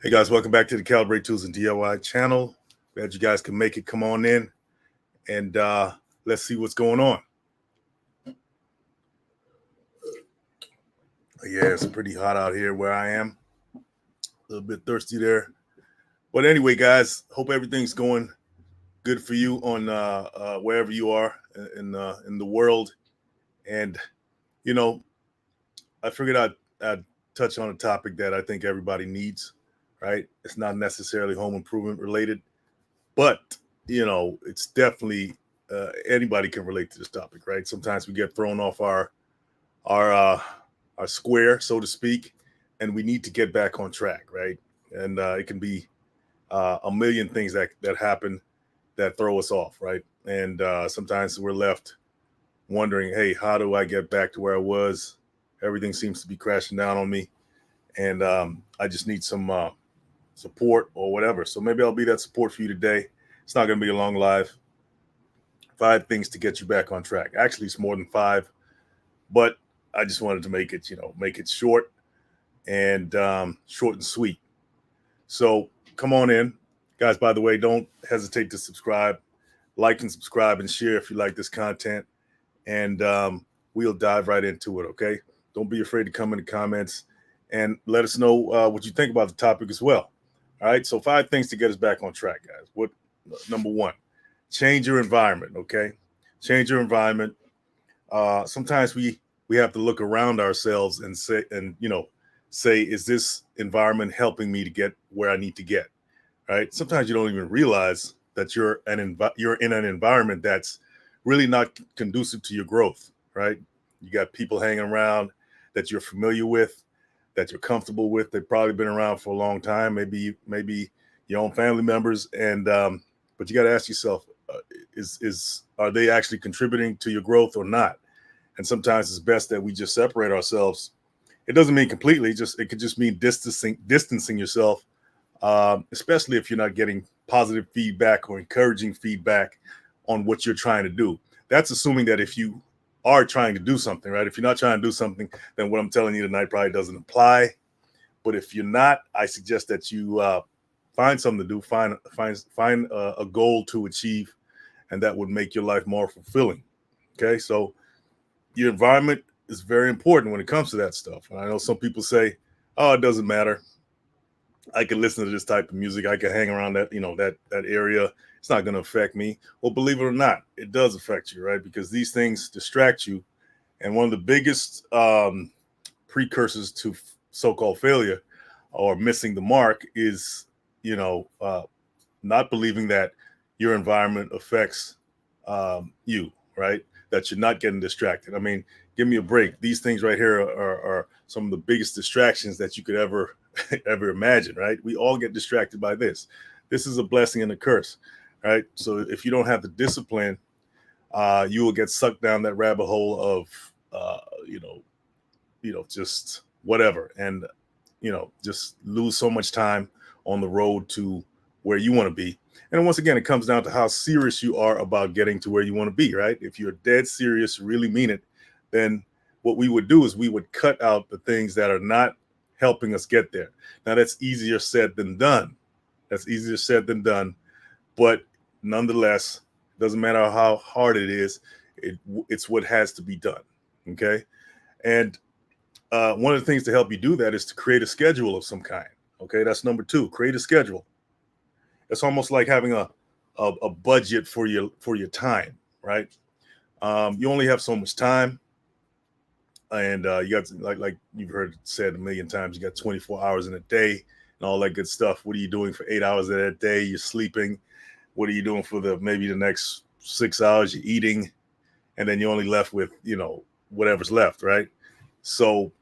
Hey guys, welcome back to the Calibrate Tools and DIY channel. Glad you guys can make it. Come on in and let's see what's going on. Yeah, it's pretty hot out here where I am. A little bit thirsty there. But anyway, guys, hope everything's going good for you on wherever you are in the world. And you know, I figured I'd touch on a topic that I think everybody needs. Right? It's not necessarily home improvement related, but it's definitely anybody can relate to this topic, right? Sometimes we get thrown off our uh, our square, so to speak, and we need to get back on track, right? And it can be a million things that happen that throw us off, right? And sometimes we're left wondering, hey, how do I get back to where I was? Everything seems to be crashing down on me, and I just need some support or whatever. So maybe I'll be that support for you today. It's not going to be a long live. 5 things to get you back on track. Actually, it's more than five, but I just wanted to make it, make it short and short and sweet. So come on in, guys. By the way, don't hesitate to subscribe, like and subscribe and share if you like this content, and we'll dive right into it. Okay. Don't be afraid to come in the comments and let us know what you think about the topic as well. All right. So 5 things to get us back on track, guys. What Number one, change your environment. Okay. Change your environment. Sometimes we have to look around ourselves and say, is this environment helping me to get where I need to get? Right. Sometimes you don't even realize that you're in an environment that's really not conducive to your growth. Right. You got people hanging around that you're familiar with, that you're comfortable with. They've probably been around for a long time. Maybe your own family members, and but you got to ask yourself, is are they actually contributing to your growth or not? And sometimes it's best that we just separate ourselves. It doesn't mean completely; just it could just mean distancing yourself, especially if you're not getting positive feedback or encouraging feedback on what you're trying to do. That's assuming that if you are trying to do something, right? If you're not trying to do something, then what I'm telling you tonight probably doesn't apply. But if you're not, I suggest that you find something to do, find a goal to achieve, and that would make your life more fulfilling. Okay, so your environment is very important when it comes to that stuff. And I know some people say, "Oh, it doesn't matter. I can listen to this type of music. I can hang around that area. It's not going to affect me." Well, believe it or not, it does affect you, right? Because these things distract you. And one of the biggest precursors to so-called failure or missing the mark is, you know, uh, not believing that your environment affects you, right? That you're not getting distracted. I mean, give me a break. These things right here are some of the biggest distractions that you could ever ever imagine, right? We all get distracted by this. This is a blessing and a curse, right? So if you don't have the discipline, you will get sucked down that rabbit hole of, uh, you know, just whatever, and just lose so much time on the road to where you want to be. And once again, it comes down to how serious you are about getting to where you want to be, right? If you're dead serious, really mean it, then what we would do is we would cut out the things that are not helping us get there. Now, that's easier said than done. That's easier said than done. But nonetheless, it doesn't matter how hard it is, it's what has to be done. Okay. And one of the things to help you do that is to create a schedule of some kind. Okay, that's number two. Create a schedule. It's almost like having a budget for your time, right? You only have so much time, and you got like you've heard said a million times. You got 24 hours in a day and all that good stuff. What are you doing for 8 hours of that day? You're sleeping. What are you doing for the next 6 hours? You're eating, and then you're only left with whatever's left, right? So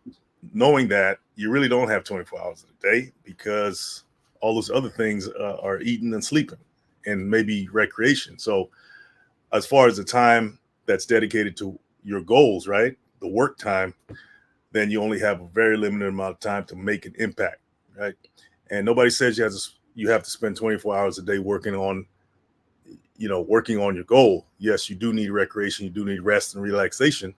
knowing that you really don't have 24 hours in a day because all those other things are eating and sleeping and maybe recreation. So as far as the time that's dedicated to your goals, right? The work time, then you only have a very limited amount of time to make an impact, right? And nobody says you have to spend 24 hours a day working on your goal. Yes, you do need recreation, you do need rest and relaxation,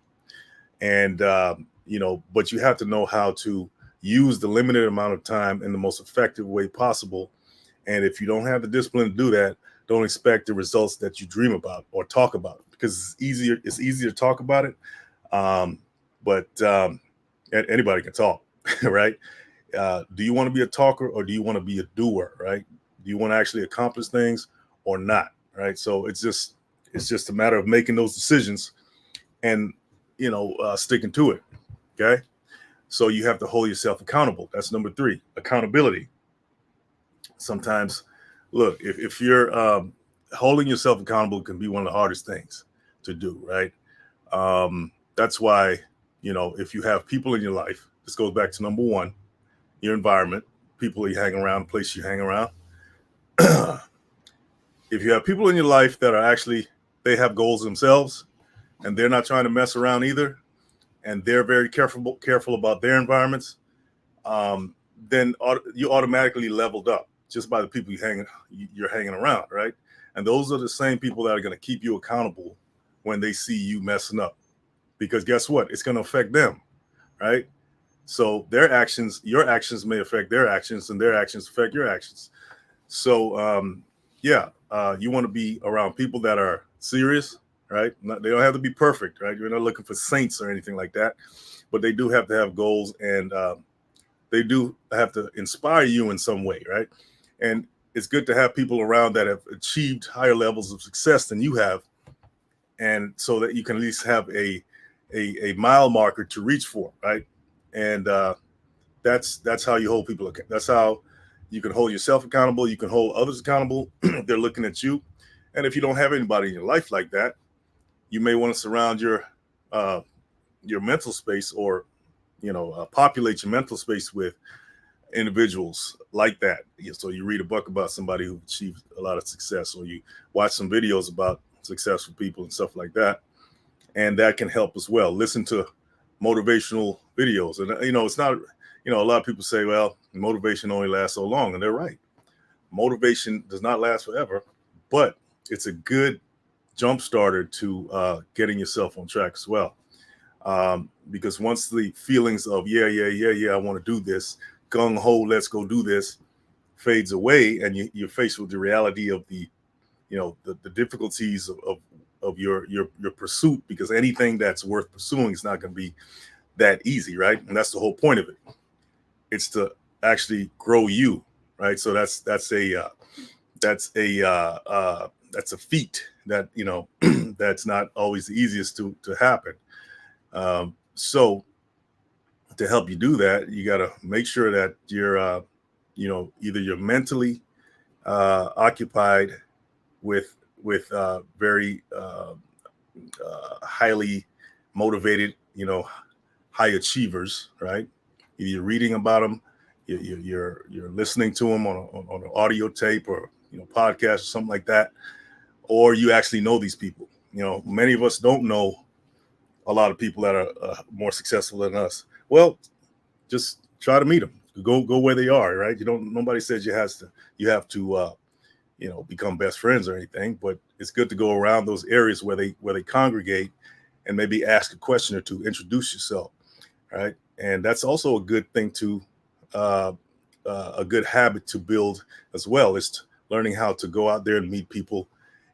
and but you have to know how to use the limited amount of time in the most effective way possible. And if you don't have the discipline to do that, don't expect the results that you dream about or talk about, because it's easier to talk about it. But anybody can talk, right? Do you want to be a talker, or do you want to be a doer, right? Do you want to actually accomplish things or not, right? So it's just a matter of making those decisions and sticking to it. Okay. So you have to hold yourself accountable. That's number 3, accountability. Sometimes, look, if you're holding yourself accountable can be one of the hardest things to do, right? That's why, if you have people in your life, this goes back to number 1, your environment, people you hang around, place you hang around. If you have people in your life that are actually, they have goals themselves and they're not trying to mess around either, and they're very careful about their environments, then you automatically leveled up just by the people you're hanging around, right? And those are the same people that are going to keep you accountable when they see you messing up, because guess what? It's going to affect them, right? So your actions may affect their actions, and their actions affect your actions. So you want to be around people that are serious, right? They don't have to be perfect, right? You're not looking for saints or anything like that, but they do have to have goals, and they do have to inspire you in some way, right? And it's good to have people around that have achieved higher levels of success than you have, and so that you can at least have a mile marker to reach for, right? And that's how you hold people. That's how you can hold yourself accountable. You can hold others accountable. They're looking at you. And if you don't have anybody in your life like that, you may want to surround your mental space, or populate your mental space with individuals like that. So you read a book about somebody who achieved a lot of success, or you watch some videos about successful people and stuff like that, and that can help as well. Listen to motivational videos, and it's not, a lot of people say, well, motivation only lasts so long, and they're right. Motivation does not last forever, but it's a good jump starter to getting yourself on track as well. Because once the feelings of I want to do this, gung ho, let's go do this, fades away, and you're faced with the reality of the difficulties of your pursuit, because anything that's worth pursuing is not going to be that easy, right? And that's the whole point of it. It's to actually grow you, right? So that's a feat that that's not always the easiest to happen. So to help you do that, you got to make sure that you're either you're mentally occupied with very highly motivated, high achievers, right? Either you're reading about them, you're listening to them on an audio tape, or podcast or something like that, or you actually know these people. Many of us don't know a lot of people that are more successful than us. Well, just try to meet them. Go where they are, right? Nobody says you have to become best friends or anything, but it's good to go around those areas where they congregate, and maybe ask a question or two, introduce yourself, right? And that's also a good thing to a good habit to build as well, is learning how to go out there and meet people,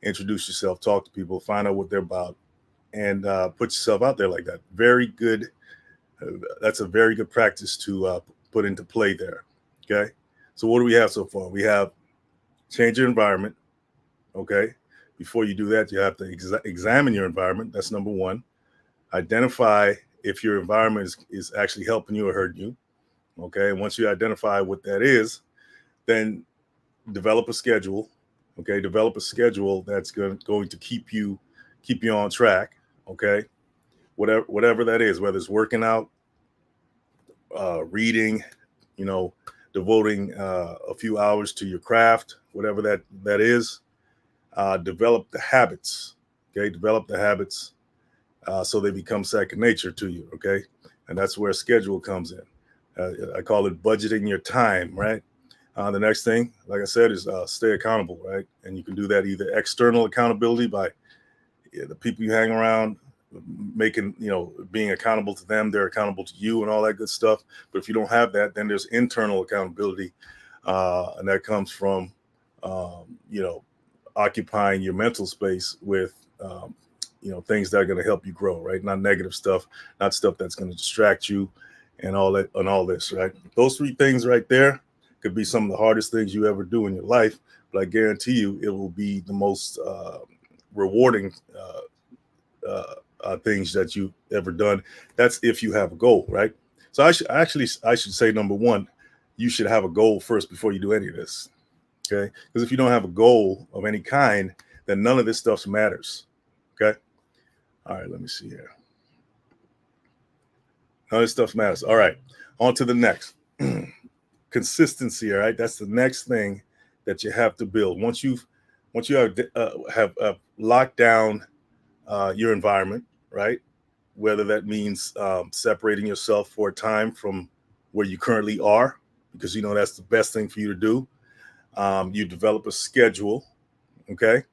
introduce yourself, talk to people, find out what they're about, and put yourself out there like that. Very good. That's a very good practice to put into play there. Okay. So what do we have so far? We have change your environment. Okay. Before you do that, you have to examine your environment. That's number 1. Identify if your environment is actually helping you or hurting you. Okay. And once you identify what that is, then develop a schedule. Okay. Develop a schedule that's going to keep you on track. Okay. Whatever that is, whether it's working out, reading, devoting a few hours to your craft, whatever that is, develop the habits. Okay. Develop the habits so they become second nature to you. Okay. And that's where schedule comes in. I call it budgeting your time, right? The next thing, like I said, is stay accountable, right? And you can do that either external accountability by the people you hang around, making, being accountable to them, they're accountable to you and all that good stuff. But if you don't have that, then there's internal accountability. And that comes from, occupying your mental space with, things that are going to help you grow, right? Not negative stuff, not stuff that's going to distract you and all that and all this, right? Those three things right there could be some of the hardest things you ever do in your life, but I guarantee you it will be the most rewarding things that you ever done. That's if you have a goal, right? So I should say, number one, you should have a goal first before you do any of this. Okay, because if you don't have a goal of any kind, then none of this stuff matters. Okay, all right, let me see here. None of this stuff matters. All right, on to the next. Consistency. All right, that's the next thing that you have to build. Once you have locked down your environment, right? Whether that means separating yourself for a time from where you currently are, because that's the best thing for you to do. You develop a schedule, okay,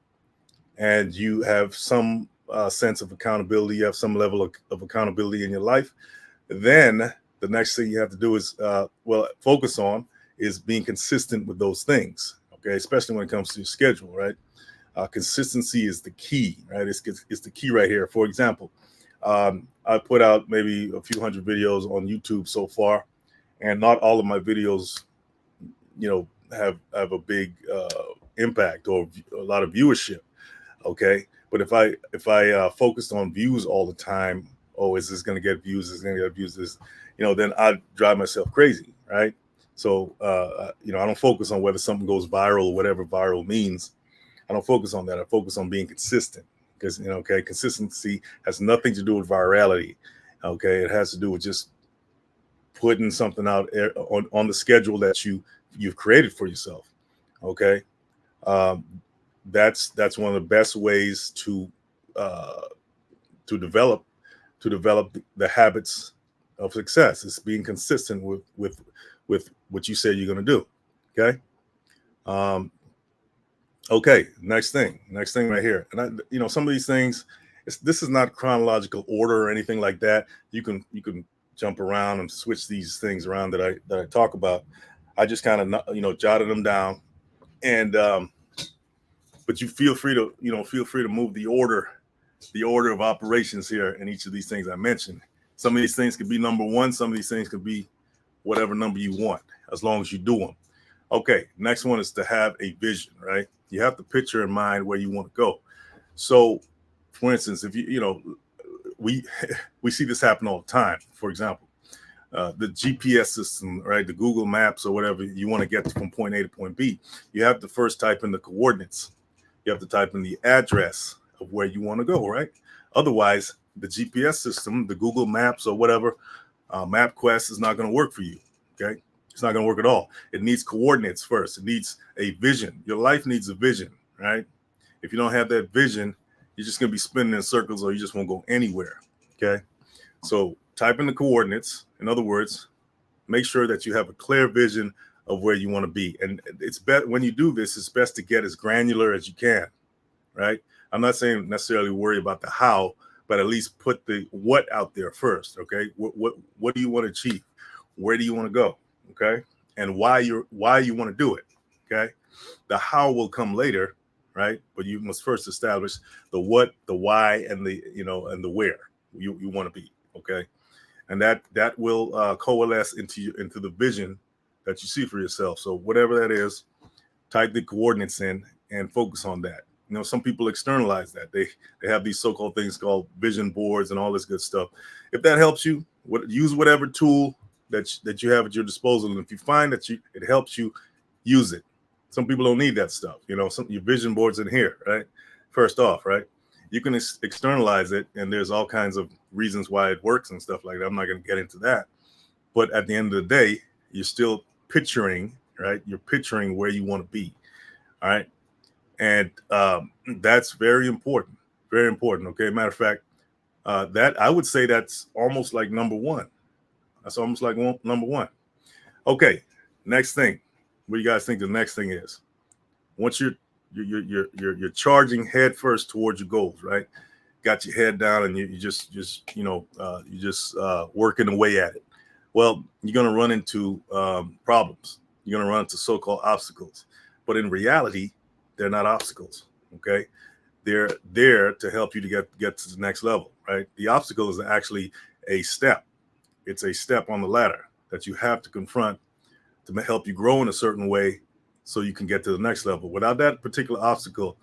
and you have some sense of accountability. You have some level of accountability in your life. Then the next thing you have to do is, focus on is being consistent with those things, okay, especially when it comes to your schedule, right? Consistency is the key, right? It's the key right here. For example, I put out maybe a few hundred videos on YouTube so far, and not all of my videos, have a big impact or a lot of viewership. Okay, but if I focused on views all the time, oh, is this going to get views? Is this going to get views? Then I'd drive myself crazy, right? So I don't focus on whether something goes viral or whatever viral means. I don't focus on that. I focus on being consistent because, consistency has nothing to do with virality. Okay, it has to do with just putting something out on the schedule that you've created for yourself. Okay, that's one of the best ways to develop the habits of success. Is being consistent with what you said you're going to do. Okay. Okay. Next thing right here. And some of these things, this is not chronological order or anything like that. You can jump around and switch these things around that I talk about. I just kind of, jotted them down, and but you feel free to move the order of operations here in each of these things I mentioned. Some of these things could be number one. Some of these things could be whatever number you want, as long as you do them. Okay, next one is to have a vision, right? You have to picture in mind where you want to go. So, for instance, if we see this happen all the time. For example, the GPS system, right? The Google Maps or whatever you want to get from point A to point B, you have to first type in the coordinates. You have to type in the address of where you want to go, right? Otherwise, the GPS system, the Google Maps or whatever, MapQuest is not going to work for you, okay? It's not going to work at all. It needs coordinates first. It needs a vision. Your life needs a vision, right? If you don't have that vision, you're just going to be spinning in circles or you just won't go anywhere, okay? So type in the coordinates. In other words, make sure that you have a clear vision of where you want to be. And it's best when you do this, it's best to get as granular as you can, right? I'm not saying necessarily worry about the how, but at least put the what out there first, okay? What do you want to achieve? Where do you want to go? Okay, and why you want to do it? Okay, the how will come later, right? But you must first establish the what, the why, and the and the where you want to be. Okay, and that will coalesce into the vision that you see for yourself. So whatever that is, type the coordinates in and focus on that. Some people externalize that. They have these so-called things called vision boards and all this good stuff. If that helps you, use whatever tool that you have at your disposal. And if you find that it helps you, use it. Some people don't need that stuff. Your vision board's in here, right? First off, right? You can externalize it, and there's all kinds of reasons why it works and stuff like that. I'm not going to get into that. But at the end of the day, you're still picturing, right? You're picturing where you want to be. All right. And that's very important. Very important. Okay. Matter of fact, that I would say that's almost like number one. That's almost like number one. Okay. Next thing. What do you guys think the next thing is? Once you're charging head first towards your goals, right? got your head down and you just working away at it. Well, you're going to run into problems. You're going to run into so-called obstacles, but in reality, they're not obstacles. Okay, they're there to help you to get to the next level. Right, the obstacle is actually a step. It's a step on the ladder that you have to confront to help you grow in a certain way, so you can get to the next level. Without that particular obstacle,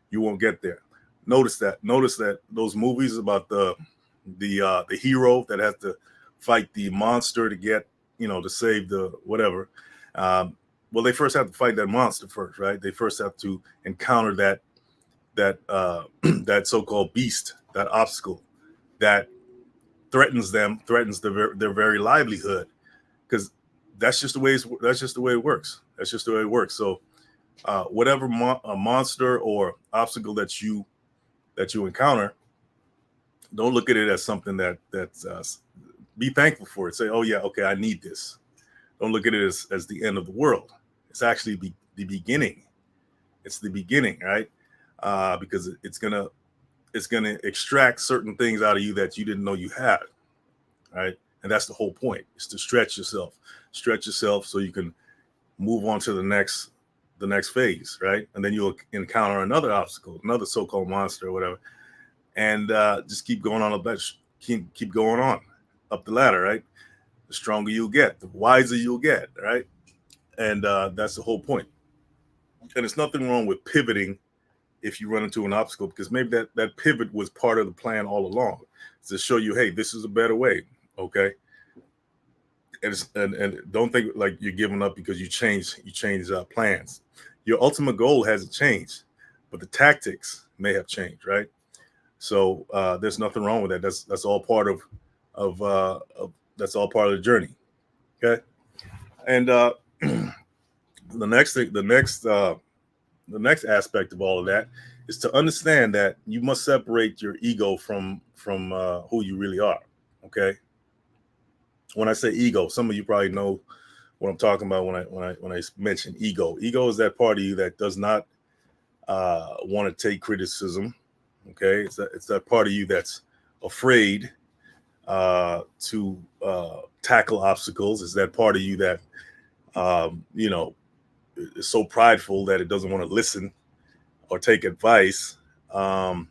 you won't get there. Notice that those movies about the hero that has to fight the monster to get, to save the whatever. Well, they first have to fight that monster first, right? They first have to encounter that that so-called beast, that obstacle that threatens their very livelihood, because that's just the way it works. That's just the way it works. So whatever a monster or obstacle that you encounter, don't look at it as something that's be thankful for it. Say, oh yeah, okay, I need this. Don't look at it as the end of the world. It's actually the beginning. It's the beginning, right? Because it's gonna extract certain things out of you that you didn't know you had, right? And that's the whole point, is to stretch yourself so you can move on to the next phase, right? And then you'll encounter another obstacle, another so-called monster or whatever, and just keep going on keep going on up the ladder, right? The stronger you'll get, the wiser you'll get, right? And that's the whole point. And there's nothing wrong with pivoting if you run into an obstacle, because maybe that pivot was part of the plan all along, to show you, hey, this is a better way, okay? And don't think like you're giving up because you change plans. Your ultimate goal hasn't changed, but the tactics may have changed, right? So there's nothing wrong with that. That's all part of that's all part of the journey. Okay. And the next aspect of all of that is to understand that you must separate your ego from who you really are. Okay. When I say ego, some of you probably know what I'm talking about when I mention ego. Ego is that part of you that does not want to take criticism. Okay, it's that part of you that's afraid to tackle obstacles. It's that part of you that is so prideful that it doesn't want to listen or take advice. Yeah,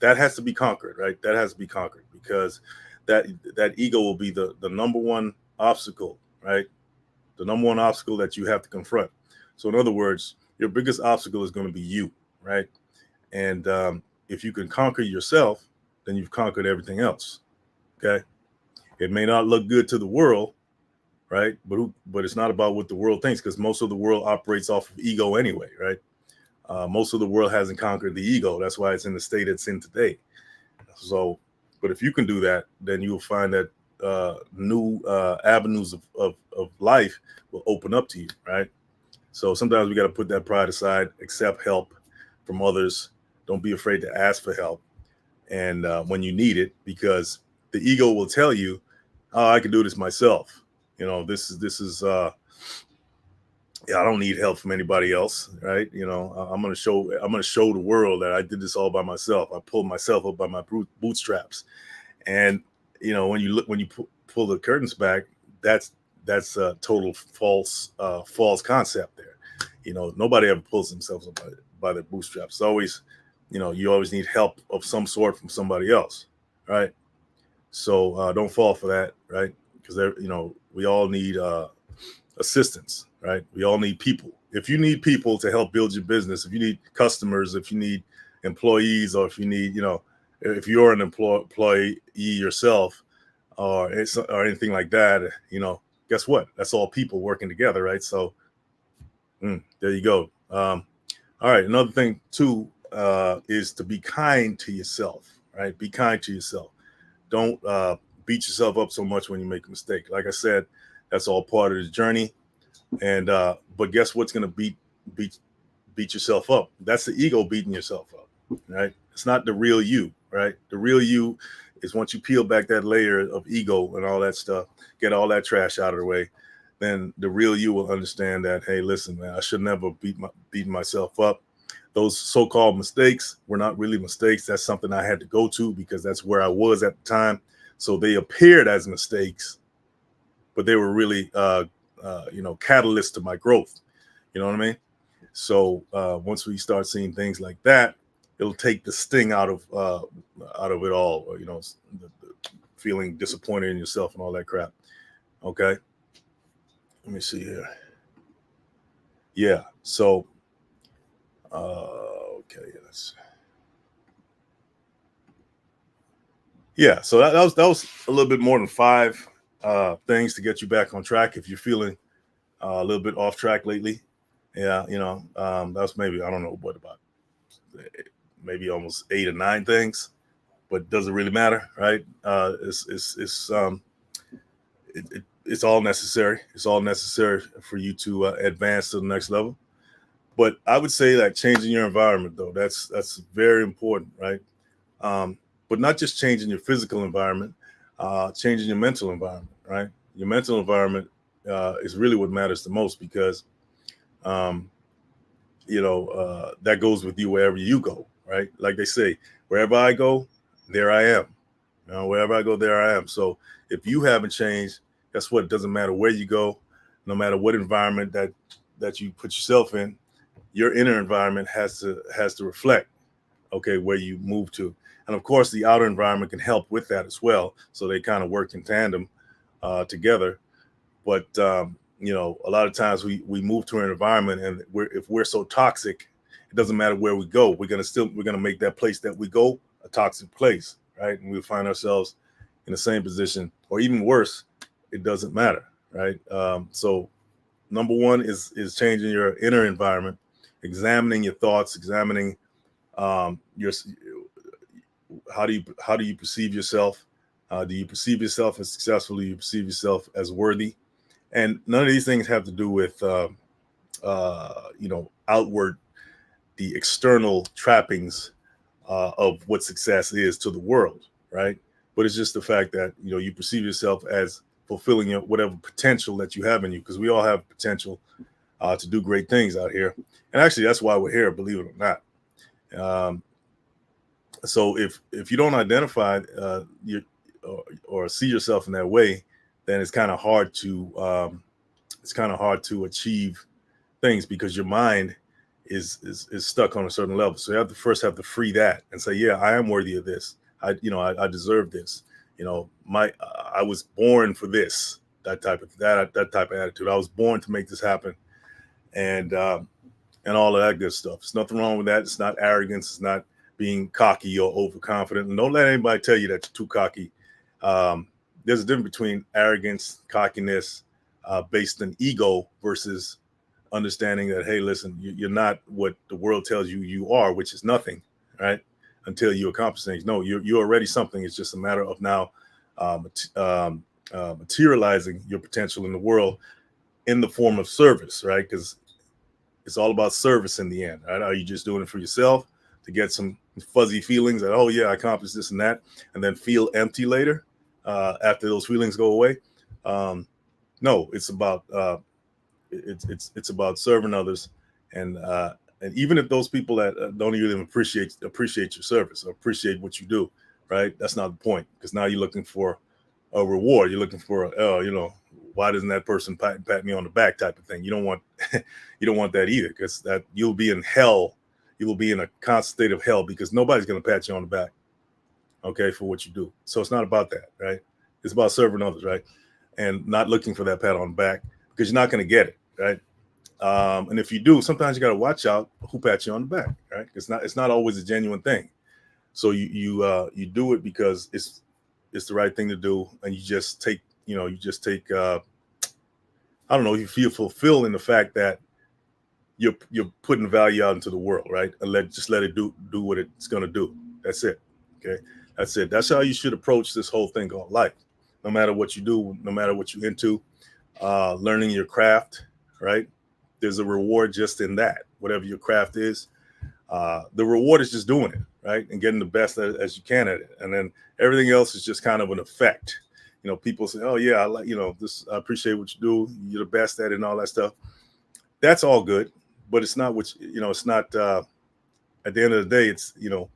that has to be conquered, right? That has to be conquered, because that ego will be the number one obstacle, right? The number one obstacle that you have to confront. So in other words, your biggest obstacle is going to be you, right? And if you can conquer yourself, then you've conquered everything else. Okay, it may not look good to the world, right? But it's not about what the world thinks, because most of the world operates off of ego anyway, right? Most of the world hasn't conquered the ego. That's why it's in the state it's in today. So, but if you can do that, then you'll find that new avenues of life will open up to you, right? So sometimes we got to put that pride aside, accept help from others. Don't be afraid to ask for help, and when you need it, because the ego will tell you, "Oh, I can do this myself." This is yeah, I don't need help from anybody else, right? I'm gonna show the world that I did this all by myself. I pulled myself up by my bootstraps. And when you pull the curtains back, that's a total false concept there. Nobody ever pulls themselves up by their bootstraps. It's always, you always need help of some sort from somebody else, right? So don't fall for that, right? Because we all need assistance, right? We all need people. If you need people to help build your business, if you need customers, if you need employees, or if you need, if you're an employee yourself, or anything like that, guess what? That's all people working together, right? So there you go. All right. Another thing too is to be kind to yourself, right? Be kind to yourself. Don't beat yourself up so much when you make a mistake. Like I said, that's all part of the journey. And but guess what's going to beat yourself up? That's the ego beating yourself up, right? It's not the real you, right? The real you is, once you peel back that layer of ego and all that stuff, get all that trash out of the way, then the real you will understand that, hey, listen, man, I should never beat myself up. those so-called mistakes were not really mistakes. That's something I had to go to because that's where I was at the time. So they appeared as mistakes, but they were really, catalysts to my growth. You know what I mean? So once we start seeing things like that, it'll take the sting out of it all. Feeling disappointed in yourself and all that crap. Okay. Let me see here. Yeah. So, okay. Yes. Yeah. So that was a little bit more than 5 things to get you back on track if you're feeling a little bit off track lately. Yeah. That's maybe, I don't know what about maybe almost 8 or 9 things, but does it really matter? Right. It's all necessary. It's all necessary for you to advance to the next level. But I would say that changing your environment, though, that's very important, right? But not just changing your physical environment, changing your mental environment, right? Your mental environment is really what matters the most because, um, that goes with you wherever you go, right? Like they say, wherever I go, there I am. Wherever I go, there I am. So if you haven't changed, guess what? It doesn't matter where you go, no matter what environment that you put yourself in, your inner environment has to reflect, okay, where you move to. And of course, the outer environment can help with that as well. So they kind of work in tandem together. But a lot of times we move to an environment, and if we're so toxic, it doesn't matter where we go. We're gonna make that place that we go a toxic place, right? And we'll find ourselves in the same position, or even worse. It doesn't matter, right? So number one is changing your inner environment, examining your thoughts, examining your how do you perceive yourself? Do you perceive yourself as successful? Do you perceive yourself as worthy? And none of these things have to do with outward, the external trappings of what success is to the world, right? But it's just the fact that you perceive yourself as fulfilling your whatever potential that you have in you, because we all have potential to do great things out here. And actually, that's why we're here, believe it or not. So if you don't identify or see yourself in that way, then it's kind of hard to achieve things, because your mind is stuck on a certain level. So you have to free that and say, yeah, I am worthy of this. I deserve this. I was born for this. That type of attitude. I was born to make this happen, and all of that good stuff. There's nothing wrong with that. It's not arrogance. It's not being cocky or overconfident. And don't let anybody tell you that you're too cocky. There's a difference between arrogance, cockiness, based on ego, versus understanding that, hey, listen, you're not what the world tells you you are, which is nothing, right? Until you accomplish things. No, you're already something. It's just a matter of now materializing your potential in the world in the form of service, right? Because it's all about service in the end, right? Are you just doing it for yourself to get some fuzzy feelings that, oh yeah, I accomplished this and that, and then feel empty later after those feelings go away? No, it's about it's about serving others, and even if those people that don't even appreciate your service or appreciate what you do, right? That's not the point, because now you're looking for a reward. You're looking for why doesn't that person pat me on the back type of thing. You don't want you don't want that either, because that you'll be in hell. You will be in a constant state of hell, because nobody's going to pat you on the back, okay, for what you do. So it's not about that, right? It's about serving others, right? And not looking for that pat on the back, because you're not going to get it, right? And if you do, sometimes you got to watch out who pats you on the back, right? It's not always a genuine thing. So you do it because it's the right thing to do, and you just take I don't know, you feel fulfilled in the fact that you're putting value out into the world, right? And let it do what it's going to do. That's it. Okay, that's it. That's how you should approach this whole thing called life. No matter what you do, no matter what you're into, learning your craft, right? There's a reward just in that. Whatever your craft is, the reward is just doing it, right, and getting the best as you can at it, and then everything else is just kind of an effect. People say, "Oh yeah, I like this. I appreciate what you do. You're the best at it," and all that stuff. That's all good, but it's not what it's not. at the end of the day, it's, you know,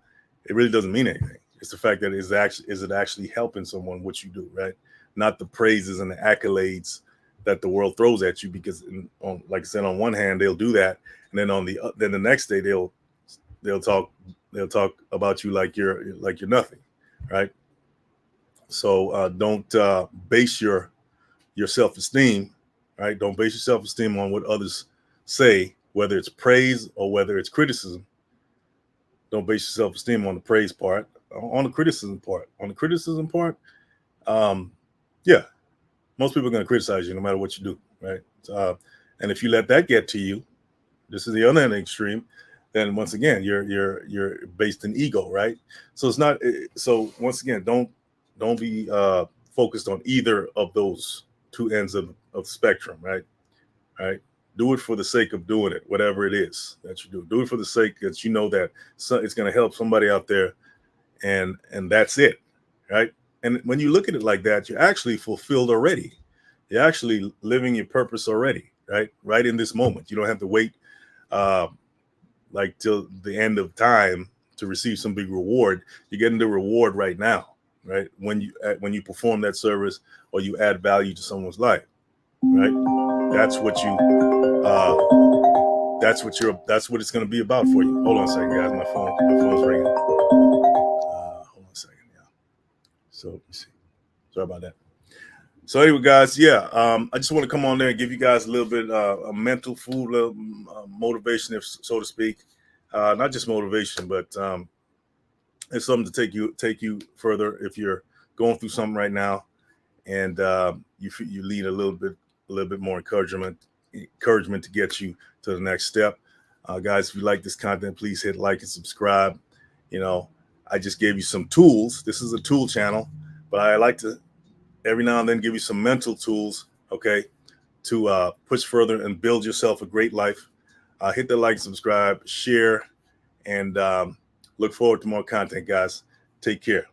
it really doesn't mean anything. It's the fact that is it actually helping someone what you do, right? Not the praises and the accolades that the world throws at you, because like I said, on one hand they'll do that, and then then the next day they'll talk about you like you're nothing, right? So don't base your self-esteem, right? Don't base your self-esteem on what others say, whether it's praise or whether it's criticism. Don't base your self-esteem on the praise part, on the criticism part. On the criticism part, yeah, most people are going to criticize you no matter what you do, right? And if you let that get to you, this is the other end extreme, then once again you're based in ego, right? So it's not. So once again, don't be focused on either of those two ends of spectrum, right? Right. Do it for the sake of doing it, whatever it is that you do. Do it for the sake that you know that it's going to help somebody out there, and that's it, right? And when you look at it like that, you're actually fulfilled already. You're actually living your purpose already, right? Right in this moment. You don't have to wait like till the end of time to receive some big reward. You're getting the reward right now, right? When you perform that service or you add value to someone's life, right? That's what it's going to be about for you. Hold on a second, guys. My phone's ringing. Hold on a second. Yeah. So let me see. Sorry about that. So anyway, guys, yeah, I just want to come on there and give you guys a little bit of mental food, little motivation, if so to speak. Not just motivation, but it's something to take you further if you're going through something right now, and you need a little bit more encouragement to get you to the next step. Guys, if you like this content, please hit like and subscribe. You know, I just gave you some tools. This is a tool channel, but I like to every now and then give you some mental tools, okay, to push further and build yourself a great life. Hit the like, subscribe, share, and look forward to more content, guys. Take care.